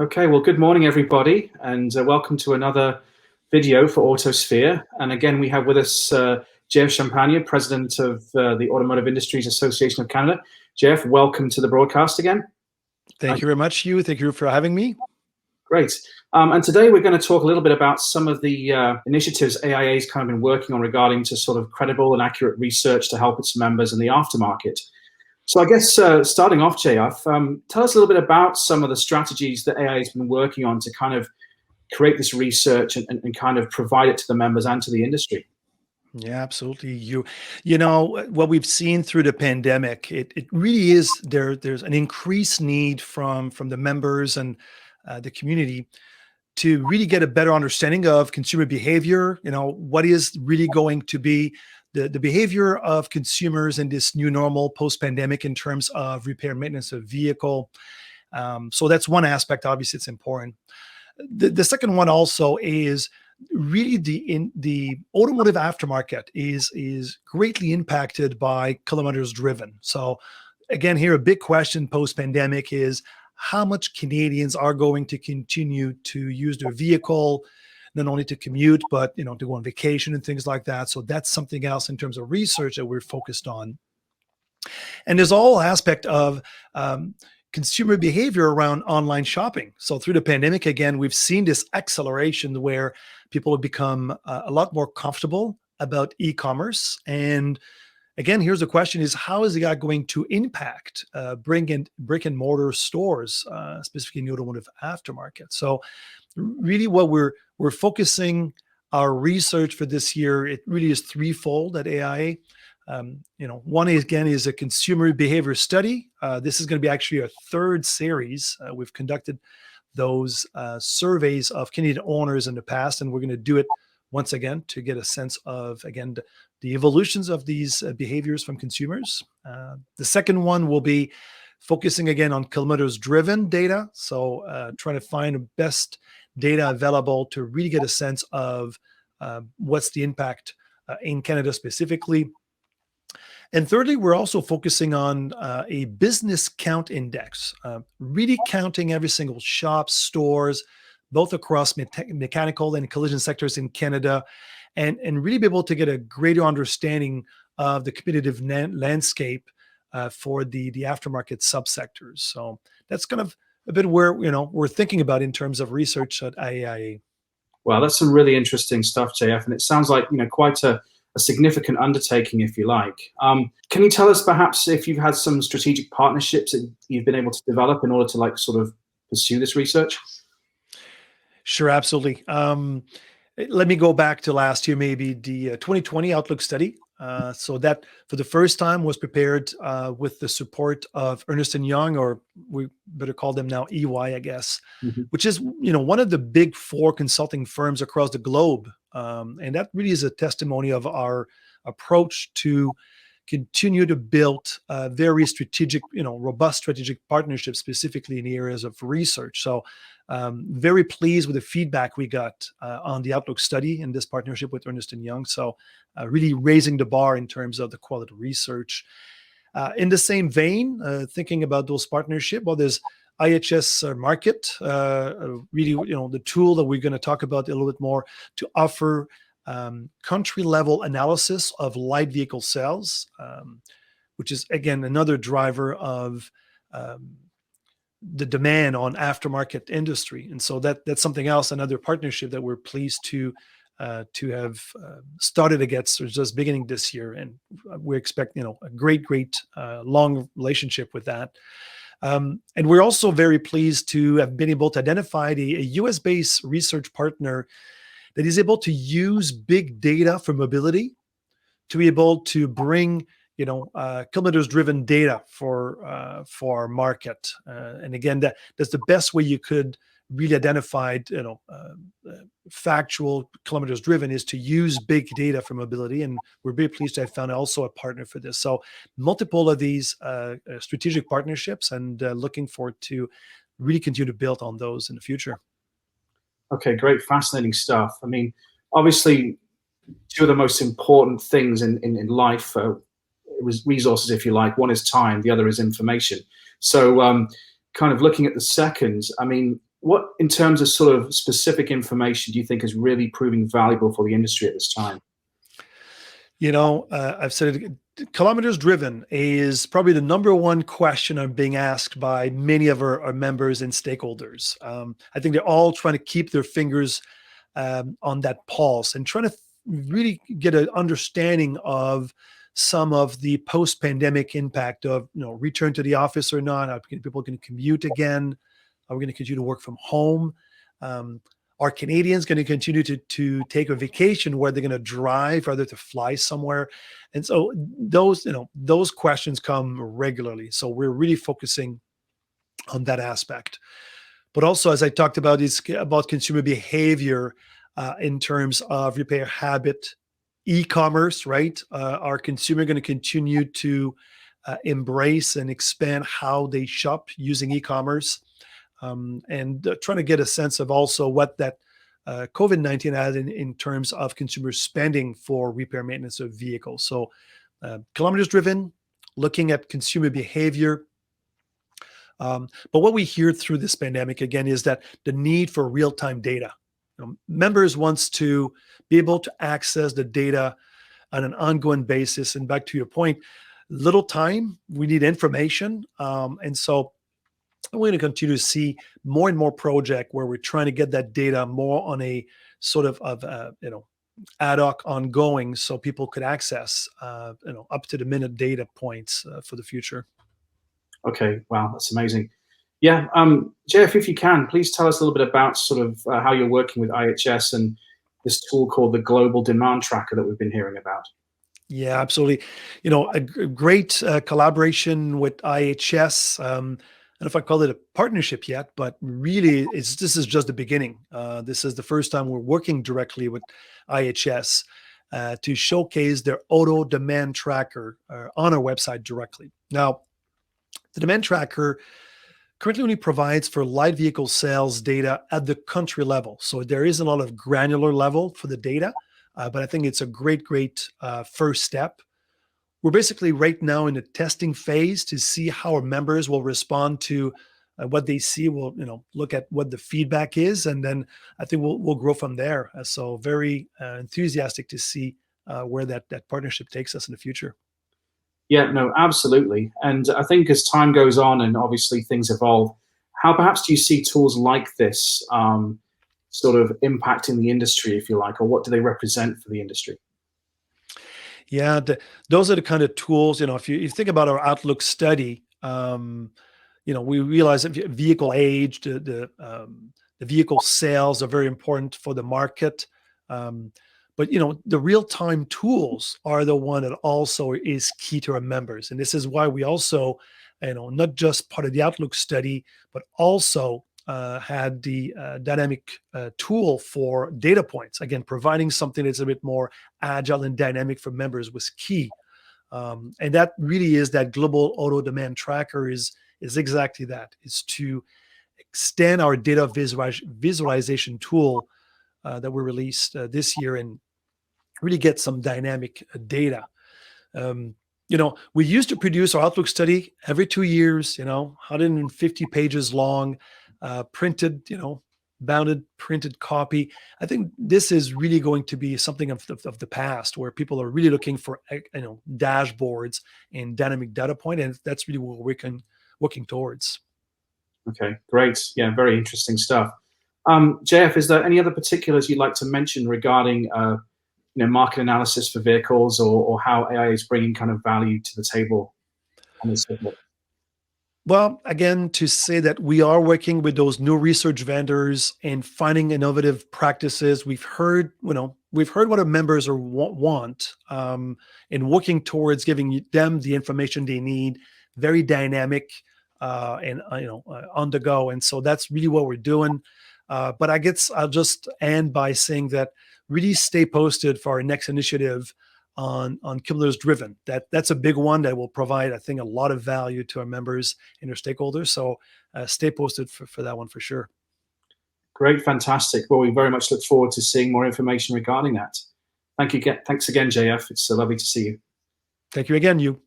Okay, well, good morning, everybody, and welcome to another video for Autosphere. And again, we have with us Jeff Champagne, President of the Automotive Industries Association of Canada. Jeff, welcome to the broadcast again. Thank you very much, Hugh. Thank you for having me. Great. And today we're going to talk a little bit about some of the initiatives AIA's kind of been working on regarding to sort of credible and accurate research to help its members in the aftermarket. So I guess starting off, JF, tell us a little bit about some of the strategies that AIA has been working on to kind of create this research and kind of provide it to the members and to the industry. Yeah, absolutely. You know what we've seen through the pandemic, it really is there's an increased need from the members and the community to really get a better understanding of consumer behavior. You know, what is really going to be the behavior of consumers in this new normal post-pandemic in terms of repair and maintenance of vehicle. So that's one aspect. Obviously, it's important. The second one also is really the automotive aftermarket is greatly impacted by kilometers driven. So again, here a big question post-pandemic is how much Canadians are going to continue to use their vehicle, not only to commute, but to go on vacation and things like that. So that's something else in terms of research that we're focused on. And there's all aspect of consumer behavior around online shopping. So through the pandemic, again, we've seen this acceleration where people have become a lot more comfortable about e-commerce. And again, here's the question is, how is that going to impact brick and mortar stores, specifically in the automotive aftermarket? So really what we're focusing our research for this year, it really is threefold at AIA. One is a consumer behavior study. This is going to be actually a third series. We've conducted those surveys of Canadian owners in the past, and we're going to do it once again to get a sense of, again, the evolutions of these behaviors from consumers. The second one will be focusing again on kilometers driven data. So trying to find the best data available to really get a sense of what's the impact in Canada specifically. And thirdly, we're also focusing on a business count index, really counting every single shop, stores, both across mechanical and collision sectors in Canada, and really be able to get a greater understanding of the competitive landscape for the aftermarket subsectors. So that's kind of a bit where we're thinking about in terms of research at AIA. Well, that's some really interesting stuff, JF, and it sounds like quite a significant undertaking, if you like. Can you tell us perhaps if you've had some strategic partnerships that you've been able to develop in order to sort of pursue this research? Sure, absolutely. Let me go back to last year, maybe the 2020 Outlook study. So that for the first time was prepared with the support of Ernst & Young, or we better call them now EY, I guess, which is one of the big four consulting firms across the globe. And that really is a testimony of our approach to continue to build very strategic, robust strategic partnerships, specifically in the areas of research. So very pleased with the feedback we got on the Outlook study in this partnership with Ernst & Young. So really raising the bar in terms of the quality of research. In the same vein, thinking about those partnerships, well, there's IHS Markit, really, the tool that we're going to talk about a little bit more to offer country level analysis of light vehicle sales, which is again another driver of the demand on aftermarket industry. And so that's something else, another partnership that we're pleased to have started against, or just beginning this year, and we expect a great long relationship with that. And we're also very pleased to have been able to identify a US-based research partner that is able to use big data for mobility to be able to bring kilometers driven data for our market. And again, that's the best way you could really identify factual kilometers driven, is to use big data for mobility. And we're very pleased to have found also a partner for this. So multiple of these strategic partnerships, and looking forward to really continue to build on those in the future. Okay, great, fascinating stuff. I mean, obviously, two of the most important things in life was resources, if you like. One is time, the other is information. So kind of looking at the second, I mean, what, in terms of sort of specific information, do you think is really proving valuable for the industry at this time? I've said it, kilometers driven is probably the number one question I'm being asked by many of our members and stakeholders. I think they're all trying to keep their fingers on that pulse and trying to really get an understanding of some of the post-pandemic impact of, return to the office or not. Are people going to commute again? Are we going to continue to work from home? Are Canadians going to continue to take a vacation where they're going to drive rather to fly somewhere? And so those questions come regularly. So we're really focusing on that aspect. But also, as I talked about, it's about consumer behavior in terms of repair habit, e-commerce, right? Are consumer going to continue to embrace and expand how they shop using e-commerce? And trying to get a sense of also what that COVID-19 had in terms of consumer spending for repair maintenance of vehicles. So kilometers driven, looking at consumer behavior. But what we hear through this pandemic, again, is that the need for real-time data. Members wants to be able to access the data on an ongoing basis. And back to your point, little time, we need information. And so we're going to continue to see more and more project where we're trying to get that data more on a sort of ad hoc ongoing, so people could access up to the minute data points for the future. Okay, wow, that's amazing. Yeah, JF, if you can, please tell us a little bit about sort of how you're working with IHS and this tool called the Global Demand Tracker that we've been hearing about. Yeah, absolutely. A great collaboration with IHS. I don't know if I call it a partnership yet, but really this is just the beginning. This is the first time we're working directly with IHS to showcase their auto demand tracker on our website directly. Now, the demand tracker currently only provides for light vehicle sales data at the country level. So there isn't a lot of granular level for the data, but I think it's a great first step. We're basically right now in the testing phase to see how our members will respond to what they see. We'll look at what the feedback is, and then I think we'll grow from there. So very enthusiastic to see where that partnership takes us in the future. Yeah, no, absolutely. And I think as time goes on and obviously things evolve, how perhaps do you see tools like this sort of impacting the industry, if you like, or what do they represent for the industry? Yeah, those are the kind of tools, if you think about our Outlook study, we realize that vehicle age, the vehicle sales are very important for the market. But the real-time tools are the one that also is key to our members. And this is why we also, not just part of the Outlook study, but also had the dynamic tool for data points. Again, providing something that's a bit more agile and dynamic for members was key. And that really is that global auto demand tracker is exactly that. It's to extend our data visualization tool that we released this year and really get some dynamic data. We used to produce our Outlook study every 2 years, 150 pages long, printed, bounded printed copy. I think this is really going to be something of the past, where people are really looking for, dashboards and dynamic data point, and that's really what we're working towards. Okay, great. Yeah, very interesting stuff. JF, is there any other particulars you'd like to mention regarding market analysis for vehicles, or how AIA is bringing kind of value to the table on this subject? Well, again, to say that we are working with those new research vendors and finding innovative practices. We've heard what our members want, and working towards giving them the information they need, very dynamic and on the go. And so that's really what we're doing. But I guess I'll just end by saying that really stay posted for our next initiative on kilometers driven. That's a big one that will provide, I think, a lot of value to our members and their stakeholders. So stay posted for that one for sure. Great, fantastic. Well, we very much look forward to seeing more information regarding that. Thank you. Thanks again, JF. It's lovely to see you. Thank you again, you.